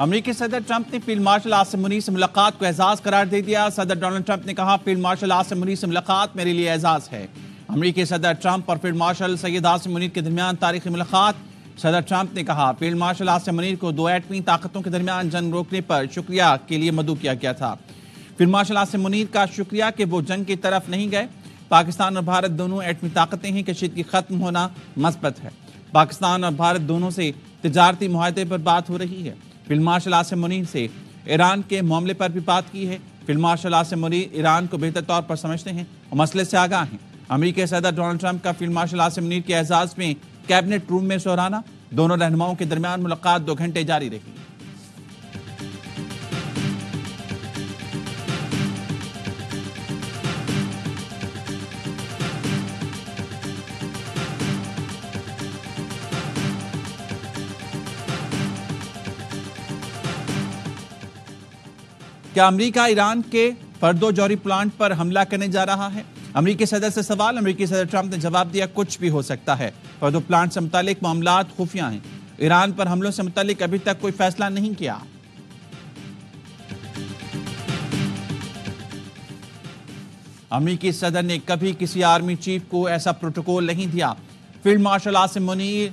امریکی صدر ٹرمپ نے فیلڈ مارشل عاصم منیر سے ملاقات کو اعزاز قرار دے دیا۔ صدر ڈونلڈ ٹرمپ نے کہا، فیلڈ مارشل عاصم منیر سے ملاقات میرے لیے اعزاز ہے۔ امریکی صدر ٹرمپ اور فیلڈ مارشل سید عاصم منیر کے درمیان تاریخی ملاقات۔ صدر ٹرمپ نے کہا، فیلڈ مارشل عاصم منیر کو دو ایٹمی طاقتوں کے درمیان جنگ روکنے پر شکریہ کے لیے مدعو کیا گیا تھا۔ فیلڈ مارشل عاصم منیر کا شکریہ کہ وہ جنگ کی طرف نہیں گئے۔ پاکستان اور بھارت دونوں ایٹمی طاقتیں ہیں، کشیدگی ختم ہونا مثبت ہے۔ پاکستان اور بھارت دونوں سے تجارتی معاہدے پر بات ہو رہی ہے۔ فیلڈ مارشل عاصم منیر سے ایران کے معاملے پر بھی بات کی ہے۔ فیلڈ مارشل عاصم منیر ایران کو بہتر طور پر سمجھتے ہیں اور مسئلے سے آگاہ ہیں۔ امریکی صدر ڈونلڈ ٹرمپ کا فیلڈ مارشل عاصم منیر کے اعزاز میں کیبنٹ روم میں سہرانا۔ دونوں رہنماؤں کے درمیان ملاقات 2 گھنٹے جاری رہی۔ کیا امریکہ ایران کے فردو جوہری پلانٹ پر حملہ کرنے جا رہا ہے؟ امریکی صدر سے سوال۔ امریکی صدر ٹرمپ نے جواب دیا، کچھ بھی ہو سکتا ہے۔ فردو پلانٹ سے متعلق معاملات خفیہ ہیں۔ ایران پر حملوں سے متعلق ابھی تک کوئی فیصلہ نہیں کیا۔ امریکی صدر نے کبھی کسی آرمی چیف کو ایسا پروٹوکول نہیں دیا۔ فیلڈ مارشل عاصم منیر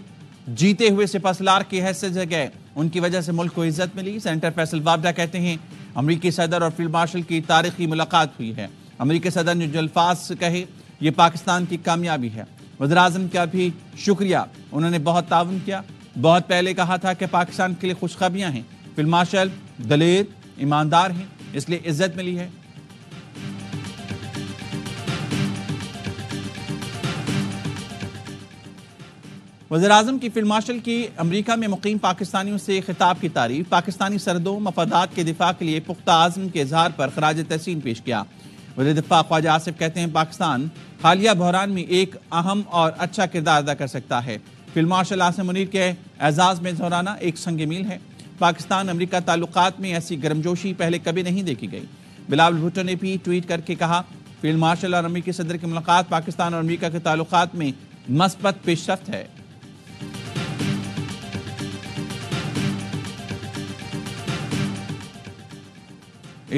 جیتے ہوئے سپہ سالار کی حیثیت سے گئے، ان کی وجہ سے ملک کو عزت ملی۔ سینیٹر فیصل وابڈا کہتے ہیں، امریکی صدر اور فیلڈ مارشل کی تاریخی ملاقات ہوئی ہے۔ امریکی صدر نے جو الفاظ کہے، یہ پاکستان کی کامیابی ہے۔ وزیراعظم کا بھی شکریہ، انہوں نے بہت تعاون کیا۔ بہت پہلے کہا تھا کہ پاکستان کے لیے خوشخبریاں ہیں۔ فیلڈ مارشل دلیر ایماندار ہیں، اس لیے عزت ملی ہے۔ وزیراعظم کی فیلڈ مارشل کی امریکہ میں مقیم پاکستانیوں سے خطاب کی تعریف۔ پاکستانی سرحدوں مفادات کے دفاع کے لیے پختہ عزم کے اظہار پر خراج تحسین پیش کیا۔ وزیر دفاع خواجہ آصف کہتے ہیں، پاکستان حالیہ بحران میں ایک اہم اور اچھا کردار ادا کر سکتا ہے۔ فیلڈ مارشل عاصم منیر کے اعزاز میں دہرانا ایک سنگ میل ہے۔ پاکستان امریکہ تعلقات میں ایسی گرمجوشی پہلے کبھی نہیں دیکھی گئی۔ بلاول بھٹو نے بھی ٹویٹ کر کے کہا، فیلڈ مارشل اور امریکی صدر کی ملاقات پاکستان اور امریکہ کے تعلقات میں مثبت پیش رفت ہے۔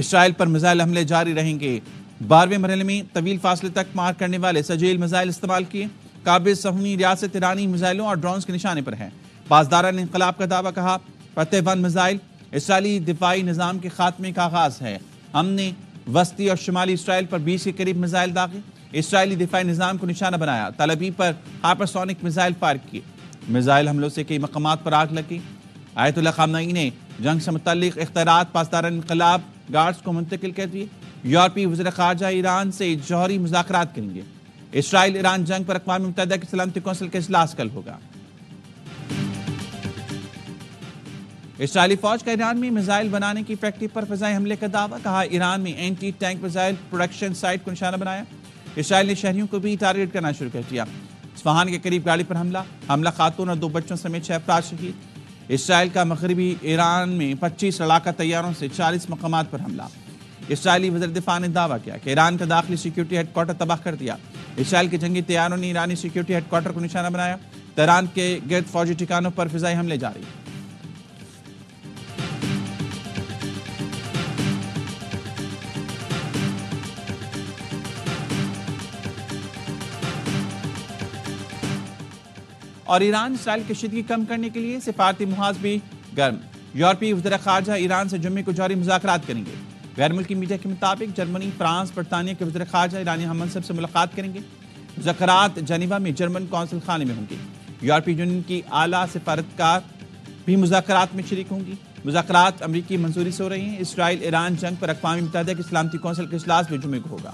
اسرائیل پر میزائل حملے جاری رہیں گے۔ 12ویں مرحلے میں طویل فاصلے تک مار کرنے والے سجیل میزائل استعمال کیے۔ قابض صہیونی ریاست ایرانی میزائلوں اور ڈرونز کے نشانے پر ہے۔ پاسداران انقلاب کا دعویٰ، کہا، فتح 1 میزائل اسرائیلی دفاعی نظام کے خاتمے کا آغاز ہے۔ ہم نے وسطی اور شمالی اسرائیل پر 20 کے قریب میزائل داغے، اسرائیلی دفاعی نظام کو نشانہ بنایا، تل ابیب پر ہائپرسونک میزائل فائر کیے۔ میزائل حملوں سے کئی مقامات پر آگ لگی۔ آیت اللہ خامنئی نے جنگ سے متعلق اختیارات پاسداران انقلاب گارڈز کو منتقل کر دیے۔ یورپی وزیر خارجہ ایران سے جوہری مذاکرات کریں گے۔ اسرائیل ایران جنگ پر اقوام متحدہ کی سلامتی کونسل کا اجلاس کل ہوگا۔ اسرائیلی فوج کا ایران میں میزائل بنانے کی فیکٹری پر فضائی حملے کا دعویٰ، کہا، ایران میں anti tank missile production site کو نشانہ بنایا۔ اسرائیل نے شہریوں کو بھی ٹارگٹ کرنا شروع کر دیا۔ اصفہان کے قریب گاڑی پر حملہ خاتون اور 2 بچوں سمیت 6 افراد شہید۔ اسرائیل کا مغربی ایران میں 25 لڑاکا طیاروں سے 40 مقامات پر حملہ۔ اسرائیلی وزیر دفاع نے دعویٰ کیا کہ ایران کا داخلی سیکیورٹی ہیڈ کوارٹر تباہ کر دیا۔ اسرائیل کے جنگی طیاروں نے ایرانی سیکیورٹی ہیڈ کوارٹر کو نشانہ بنایا۔ تہران کے گرد فوجی ٹھکانوں پر فضائی حملے جاری۔ اور ایران اسرائیل کشیدگی کم کرنے کے لیے سفارتی محاذ بھی گرم۔ یورپی وزیر خارجہ ایران سے جمعے کو جوہری مذاکرات کریں گے۔ غیر ملکی میڈیا کے مطابق جرمنی، فرانس، برطانیہ کے وزیر خارجہ ایرانی ہم منصب سے ملاقات کریں گے۔ مذاکرات جنیوا میں جرمن قونصل خانے میں ہوں گے۔ یورپی یونین کی اعلیٰ سفارتکار بھی مذاکرات میں شریک ہوں گی۔ مذاکرات امریکی منظوری سے ہو رہی ہیں۔ اسرائیل ایران جنگ پر اقوام متحدہ کی سلامتی کونسل کا اجلاس بھی جمعے کو ہوگا۔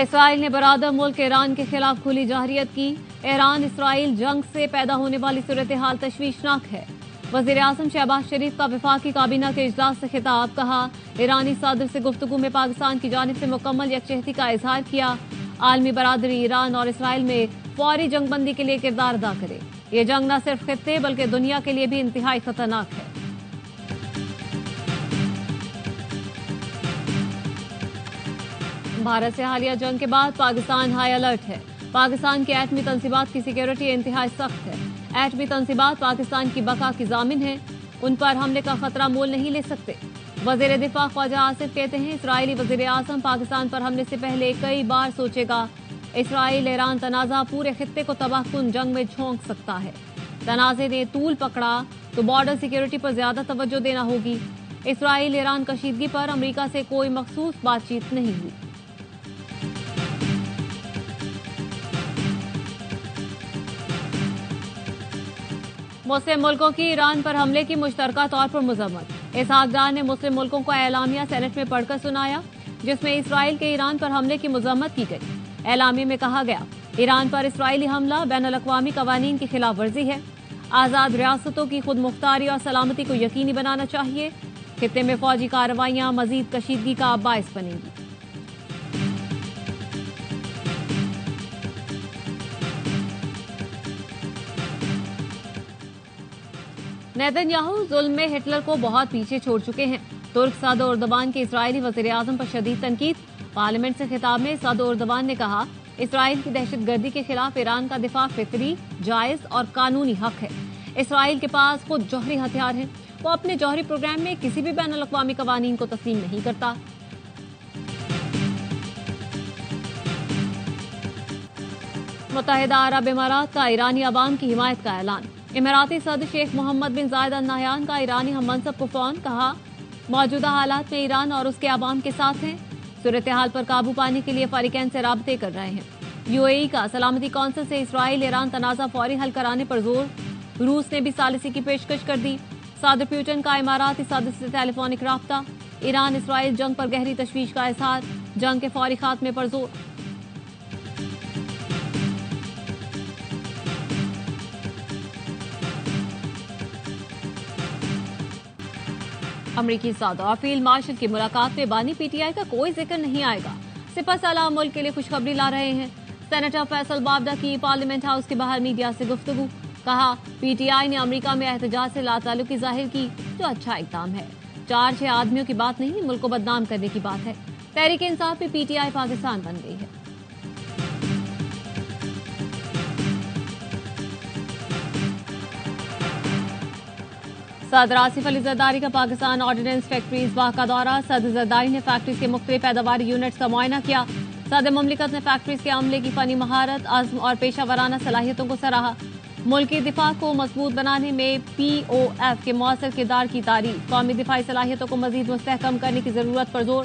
اسرائیل نے برادر ملک ایران کے خلاف کھلی جارحیت کی۔ ایران اسرائیل جنگ سے پیدا ہونے والی صورتحال تشویشناک ہے۔ وزیر اعظم شہباز شریف کا وفاقی کابینہ کے اجلاس سے خطاب، کہا، ایرانی صدر سے گفتگو میں پاکستان کی جانب سے مکمل یکجہتی کا اظہار کیا۔ عالمی برادری ایران اور اسرائیل میں فوری جنگ بندی کے لیے کردار ادا کرے۔ یہ جنگ نہ صرف خطے بلکہ دنیا کے لیے بھی انتہائی خطرناک ہے۔ بھارت سے حالیہ جنگ کے بعد پاکستان ہائی الرٹ ہے۔ پاکستان کی ایٹمی تنصیبات کی سیکیورٹی انتہائی سخت ہے۔ ایٹمی تنصیبات پاکستان کی بقا کی ضامن ہیں، ان پر حملے کا خطرہ مول نہیں لے سکتے۔ وزیر دفاع خواجہ آصف کہتے ہیں اسرائیلی وزیر اعظم پاکستان پر حملے سے پہلے کئی بار سوچے گا۔ اسرائیل ایران تنازع پورے خطے کو تباہ کن جنگ میں جھونک سکتا ہے۔ تنازع نے طول پکڑا تو بارڈر سیکیورٹی پر زیادہ توجہ دینا ہوگی۔ اسرائیل ایران کشیدگی پر امریکہ سے کوئی مخصوص بات چیت نہیں ہوئی۔ مسلم ملکوں کی ایران پر حملے کی مشترکہ طور پر مذمت۔ اسحاق ڈار نے مسلم ملکوں کو اعلامیہ سینٹ میں پڑھ کر سنایا، جس میں اسرائیل کے ایران پر حملے کی مذمت کی گئی۔ اعلامیہ میں کہا گیا ایران پر اسرائیلی حملہ بین الاقوامی قوانین کی خلاف ورزی ہے۔ آزاد ریاستوں کی خود مختاری اور سلامتی کو یقینی بنانا چاہیے۔ خطے میں فوجی کارروائیاں مزید کشیدگی کا باعث بنیں گی۔ نیتن یاہو ظلم میں ہٹلر کو بہت پیچھے چھوڑ چکے ہیں۔ ترک صدر اردوان کے اسرائیلی وزیر اعظم پر شدید تنقید۔ پارلیمنٹ سے خطاب میں صدر اردوان نے کہا اسرائیل کی دہشت گردی کے خلاف ایران کا دفاع فطری، جائز اور قانونی حق ہے۔ اسرائیل کے پاس خود جوہری ہتھیار ہیں، وہ اپنے جوہری پروگرام میں کسی بھی بین الاقوامی قوانین کو تسلیم نہیں کرتا۔ متحدہ عرب امارات کا ایرانی عوام کی حمایت کا اعلان۔ اماراتی صدر شیخ محمد بن زائد ال نہیان کا ایرانی ہم منصب کو فون، کہا موجودہ حالات میں ایران اور اس کے عوام کے ساتھ ہیں، صورتحال پر قابو پانے کے لیے فریقین سے رابطے کر رہے ہیں۔ یو اے ای کا سلامتی کونسل سے اسرائیل ایران تنازع فوری حل کرانے پر زور، روس نے بھی ثالثی کی پیشکش کر دی۔ صدر پیوٹن کا اماراتی صدر سے ٹیلی فونک رابطہ، ایران اسرائیل جنگ پر گہری تشویش کا اظہار، جنگ کے فوری خاتمے پر زور۔ امریکی صدر اور فیلڈ مارشل کی ملاقات میں بانی پی ٹی آئی کا کوئی ذکر نہیں آئے گا۔ سپہ سالار ملک کے لیے خوشخبری لا رہے ہیں۔ سینیٹر فیصل بابڈا کی پارلیمنٹ ہاؤس کے باہر میڈیا سے گفتگو، کہا پی ٹی آئی نے امریکہ میں احتجاج سے لا تعلقی ظاہر کی، جو اچھا اقدام ہے۔ 4-6 آدمیوں کی بات نہیں، ملک کو بدنام کرنے کی بات ہے۔ تحریک انصاف میں پی ٹی آئی پاکستان بن گئی ہے۔ صدر آصف علی زرداری کا پاکستان آرڈیننس فیکٹریز باغ کا دورہ۔ صدر زرداری نے فیکٹریز کے مختلف پیداواری یونٹس کا معائنہ کیا۔ صدر مملکت نے فیکٹریز کے عملے کی فنی مہارت، عزم اور پیشہ ورانہ صلاحیتوں کو سراہا۔ ملکی دفاع کو مضبوط بنانے میں پی او ایف کے مؤثر کردار کی تعریف۔ قومی دفاعی صلاحیتوں کو مزید مستحکم کرنے کی ضرورت پر زور۔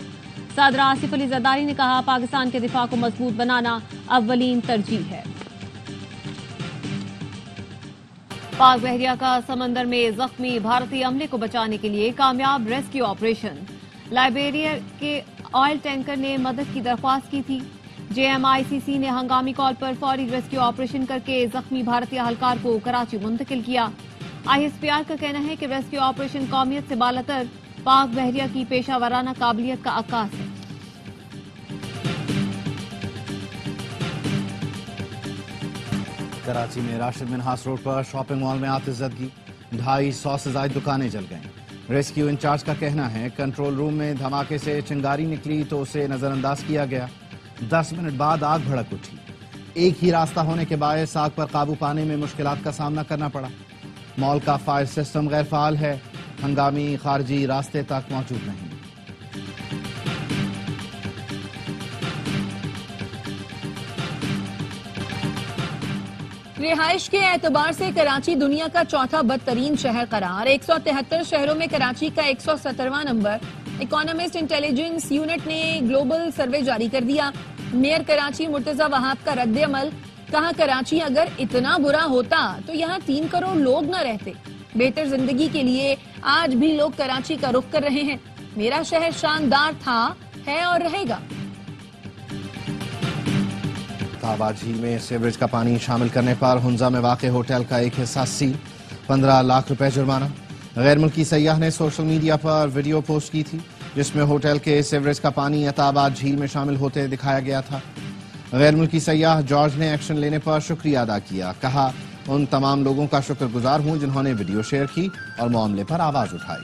صدر آصف علی زرداری نے کہا پاکستان کے دفاع کو مضبوط بنانا اولین ترجیح ہے۔ پاک بحریہ کا سمندر میں زخمی بھارتی عملے کو بچانے کے لیے کامیاب ریسکیو آپریشن۔ لائبیریا کے آئل ٹینکر نے مدد کی درخواست کی تھی۔ جے ایم آئی سی سی نے ہنگامی کال پر فوری ریسکیو آپریشن کر کے زخمی بھارتی اہلکار کو کراچی منتقل کیا۔ آئی ایس پی آر کا کہنا ہے کہ ریسکیو آپریشن قومیت سے بالاتر پاک بحریہ کی پیشہ ورانہ قابلیت کا عکاس ہے۔ کراچی میں راشد منہاس روڈ پر شاپنگ مال میں آتش زدگی، 250 سے زائد دکانیں جل گئیں۔ ریسکیو انچارج کا کہنا ہے کنٹرول روم میں دھماکے سے چنگاری نکلی تو اسے نظر انداز کیا گیا۔ 10 منٹ بعد آگ بھڑک اٹھی۔ ایک ہی راستہ ہونے کے باعث آگ پر قابو پانے میں مشکلات کا سامنا کرنا پڑا۔ مال کا فائر سسٹم غیر فعال ہے، ہنگامی خارجی راستے تک موجود نہیں۔ رہائش کے اعتبار سے کراچی دنیا کا چوتھا بدترین شہر قرار۔ 173 شہروں میں کراچی کا 117واں نمبر۔ اکانومسٹ انٹیلیجنس یونٹ نے گلوبل سروے جاری کر دیا۔ میئر کراچی مرتضی وہاب کا رد عمل، کہا کراچی اگر اتنا برا ہوتا تو یہاں 3 کروڑ لوگ نہ رہتے۔ بہتر زندگی کے لیے آج بھی لوگ کراچی کا رخ کر رہے ہیں۔ میرا شہر شاندار تھا، ہے اور رہے گا۔ آباد جھیل میں سیوریج کا پانی شامل کرنے پر ہنزا میں واقع ہوٹل کا ایک حصہ سیل، 15 لاکھ روپے جرمانہ۔ غیر ملکی سیاح نے سوشل میڈیا پر ویڈیو پوسٹ کی تھی جس میں ہوٹل کے سیوریج کا پانی آباد جھیل میں شامل ہوتے دکھایا گیا تھا۔ غیر ملکی سیاح جارج نے ایکشن لینے پر شکریہ ادا کیا، کہا ان تمام لوگوں کا شکر گزار ہوں جنہوں نے ویڈیو شیئر کی اور معاملے پر آواز اٹھائی۔